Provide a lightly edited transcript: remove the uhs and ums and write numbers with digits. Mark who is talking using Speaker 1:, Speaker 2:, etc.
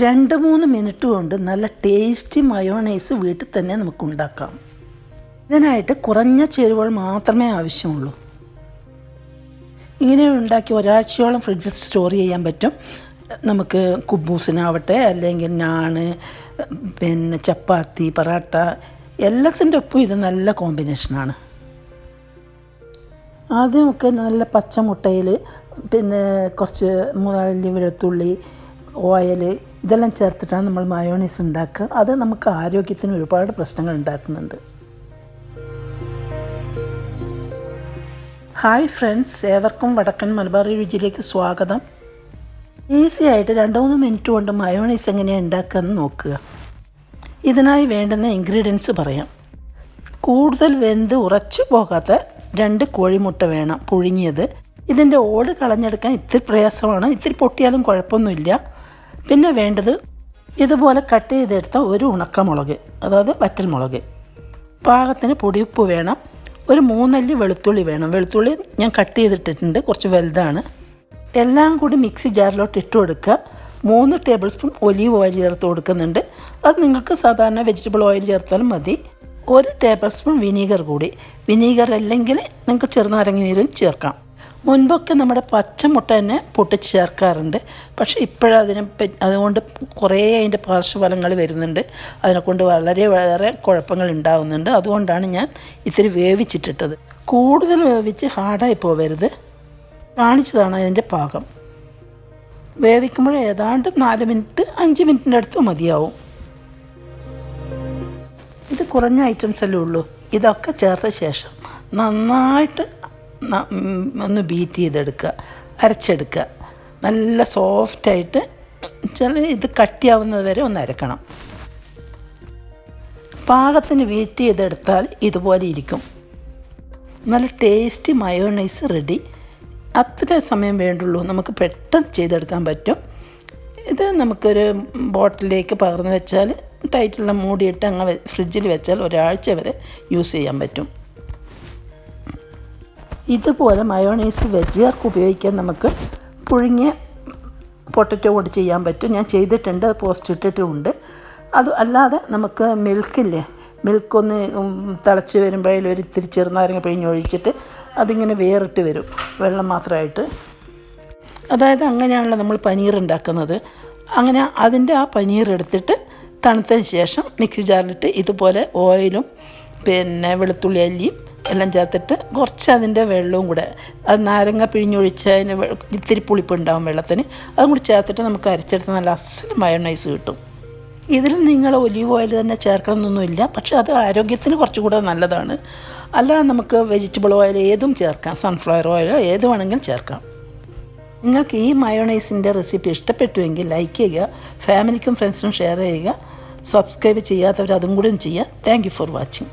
Speaker 1: 2-3 minute കൊണ്ട് നല്ല tasty mayonnaise വീട്ടിൽ തന്നെ നമുക്ക് ഉണ്ടാക്കാം. ഇതിനായിട്ട് കുറഞ്ഞ ചേരുവകൾ മാത്രമേ ആവശ്യമുള്ളൂ. ഇങ്ങനെ ഉണ്ടാക്കി ഒരാഴ്ചയോളം ഫ്രിഡ്ജിൽ സ്റ്റോർ ചെയ്യാൻ പറ്റും. നമുക്ക് കുബൂസിനാവട്ടെ, അല്ലെങ്കിൽ നാണ്, പിന്നെ ചപ്പാത്തി, പൊറാട്ട എല്ലാത്തിൻ്റെ ഒപ്പം ഇത് നല്ല കോമ്പിനേഷനാണ്. ആദ്യമൊക്കെ നല്ല പച്ചമുട്ടയിൽ പിന്നെ കുറച്ച് മുളക്, വെളുത്തുള്ളി, ഓയിൽ ഇതെല്ലാം ചേർത്തിട്ടാണ് നമ്മൾ മയോണൈസ് ഉണ്ടാക്കുക. അത് നമുക്ക് ആരോഗ്യത്തിന് ഒരുപാട് പ്രശ്നങ്ങൾ ഉണ്ടാക്കുന്നുണ്ട്. ഹായ് ഫ്രണ്ട്സ്, ഏവർക്കും വടക്കൻ മലബാറി രുചിയിലേക്ക് സ്വാഗതം. ഈസി ആയിട്ട് 2-3 മിനിറ്റ് കൊണ്ട് മയോണൈസ് എങ്ങനെയാണ് ഉണ്ടാക്കുകയെന്ന് നോക്കുക. ഇതിനായി വേണ്ടുന്ന ഇൻഗ്രീഡിയൻസ് പറയാം. കൂടുതൽ വെന്ത് ഉറച്ചു പോകാത്ത 2 കോഴിമുട്ട വേണം, പുഴുങ്ങിയത്. ഇതിൻ്റെ ഓട് കളഞ്ഞെടുക്കാൻ ഇത്തിരി പ്രയാസമാണ്, ഇത്തിരി പൊട്ടിയാലും കുഴപ്പമൊന്നുമില്ല. പിന്നെ വേണ്ടത് ഇതുപോലെ കട്ട് ചെയ്തെടുത്ത ഒരു ഉണക്കമുളക്, അതായത് വറ്റൽമുളക്. പാകത്തിന് പൊടിയുപ്പ് വേണം. ഒരു 3 അല്ലി വെളുത്തുള്ളി വേണം. വെളുത്തുള്ളി ഞാൻ കട്ട് ചെയ്തിട്ടിട്ടുണ്ട്, കുറച്ച് വലുതാണ്. എല്ലാം കൂടി മിക്സി ജാറിലോട്ട് ഇട്ട് കൊടുക്കുക. 3 ടേബിൾ സ്പൂൺ ഒലീവ് ഓയിൽ ചേർത്ത് കൊടുക്കുന്നുണ്ട്. അത് നിങ്ങൾക്ക് സാധാരണ വെജിറ്റബിൾ ഓയിൽ ചേർത്താലും മതി. 1 ടേബിൾ സ്പൂൺ വിനീഗർ കൂടി. വിനീഗർ അല്ലെങ്കിൽ നിങ്ങൾക്ക് ചെറുനാരങ്ങ നീരും ചേർക്കാം. മുൻപൊക്കെ നമ്മുടെ പച്ചമുട്ട തന്നെ പൊട്ടിച്ച് ചേർക്കാറുണ്ട്. പക്ഷേ അതുകൊണ്ട് കുറേ അതിൻ്റെ പാർശ്വഫലങ്ങൾ വരുന്നുണ്ട്. അതിനെക്കൊണ്ട് വേറെ കുഴപ്പങ്ങൾ ഉണ്ടാകുന്നുണ്ട്. അതുകൊണ്ടാണ് ഞാൻ ഇത്തിരി വേവിച്ചിട്ടിട്ടത്. കൂടുതൽ വേവിച്ച് ഹാർഡായി പോവരുത്. കാണിച്ചതാണ് അതിൻ്റെ പാകം. വേവിക്കുമ്പോൾ ഏതാണ്ട് 4 മിനിറ്റ് 5 മിനിറ്റിൻ്റെ അടുത്ത് മതിയാവും. ഇത് കുറഞ്ഞ ഐറ്റംസ് അല്ലേ ഉള്ളൂ. ഇതൊക്കെ ചേർത്ത ശേഷം നന്നായിട്ട് ഒന്ന് ബീറ്റ് ചെയ്തെടുക്കുക, അരച്ചെടുക്കുക. നല്ല സോഫ്റ്റായിട്ട് ഇത് കട്ടിയാവുന്നത് വരെ ഒന്ന് അരക്കണം. പാകത്തിന് ബീറ്റ് ചെയ്തെടുത്താൽ ഇതുപോലെ ഇരിക്കും. നല്ല ടേസ്റ്റി മയോണൈസ് റെഡി. അത്ര സമയം വേണ്ടുള്ളൂ, നമുക്ക് പെട്ടെന്ന് ചെയ്തെടുക്കാൻ പറ്റും. ഇത് നമുക്കൊരു ബോട്ടിലേക്ക് പകർന്ന് വെച്ചാൽ ടൈറ്റുള്ള മൂടിയിട്ട് അങ്ങ് ഫ്രിഡ്ജിൽ വെച്ചാൽ ഒരാഴ്ച വരെ യൂസ് ചെയ്യാൻ പറ്റും. ഇതുപോലെ മയോണൈസ് വെജുകാർക്ക് ഉപയോഗിക്കാൻ നമുക്ക് പുഴുങ്ങിയ പൊട്ടറ്റോ കൊണ്ട് ചെയ്യാൻ പറ്റും. ഞാൻ ചെയ്തിട്ടുണ്ട്, അത് പോസ്റ്റ് ഇട്ടിട്ടുമുണ്ട്. അത് അല്ലാതെ നമുക്ക് മിൽക്കൊന്ന് തിളച്ച് വരുമ്പോഴേലും ഒരു ഇത്തിരി ചെറുനാരങ്ങ പിഴിഞ്ഞൊഴിച്ചിട്ട് അതിങ്ങനെ വേറിട്ട് വരും, വെള്ളം മാത്രമായിട്ട്. അതായത് അങ്ങനെയാണല്ലോ നമ്മൾ പനീർ ഉണ്ടാക്കുന്നത്. അങ്ങനെ അതിൻ്റെ ആ പനീർ എടുത്തിട്ട് തണുത്തതിന് ശേഷം മിക്സി ജാറിലിട്ട് ഇതുപോലെ ഓയിലും പിന്നെ വെളുത്തുള്ളി അല്ലിയും എല്ലാം ചേർത്തിട്ട് കുറച്ച് അതിൻ്റെ വെള്ളവും കൂടെ, അത് നാരങ്ങ പിഴിഞ്ഞൊഴിച്ച് അതിന് ഇത്തിരി പുളിപ്പുണ്ടാവും വെള്ളത്തിന്, അതും കൂടി ചേർത്തിട്ട് നമുക്ക് അരച്ചെടുത്ത് നല്ല അസൽ മയോണൈസ് കിട്ടും. ഇതിൽ നിങ്ങൾ ഒലീവ് ഓയിൽ തന്നെ ചേർക്കണമെന്നൊന്നുമില്ല, പക്ഷേ അത് ആരോഗ്യത്തിന് കുറച്ചുകൂടെ നല്ലതാണ്. അല്ലാതെ നമുക്ക് വെജിറ്റബിൾ ഓയിൽ ഏതും ചേർക്കാം, സൺഫ്ലവർ ഓയിൽ ഏത് വേണമെങ്കിലും ചേർക്കാം. നിങ്ങൾക്ക് ഈ മയോണൈസിൻ്റെ റെസിപ്പി ഇഷ്ടപ്പെട്ടുവെങ്കിൽ ലൈക്ക് ചെയ്യുക, ഫാമിലിക്കും ഫ്രണ്ട്സിനും ഷെയർ ചെയ്യുക. സബ്സ്ക്രൈബ് ചെയ്യാത്തവർ അതും കൂടി ചെയ്യുക. Thank you for watching.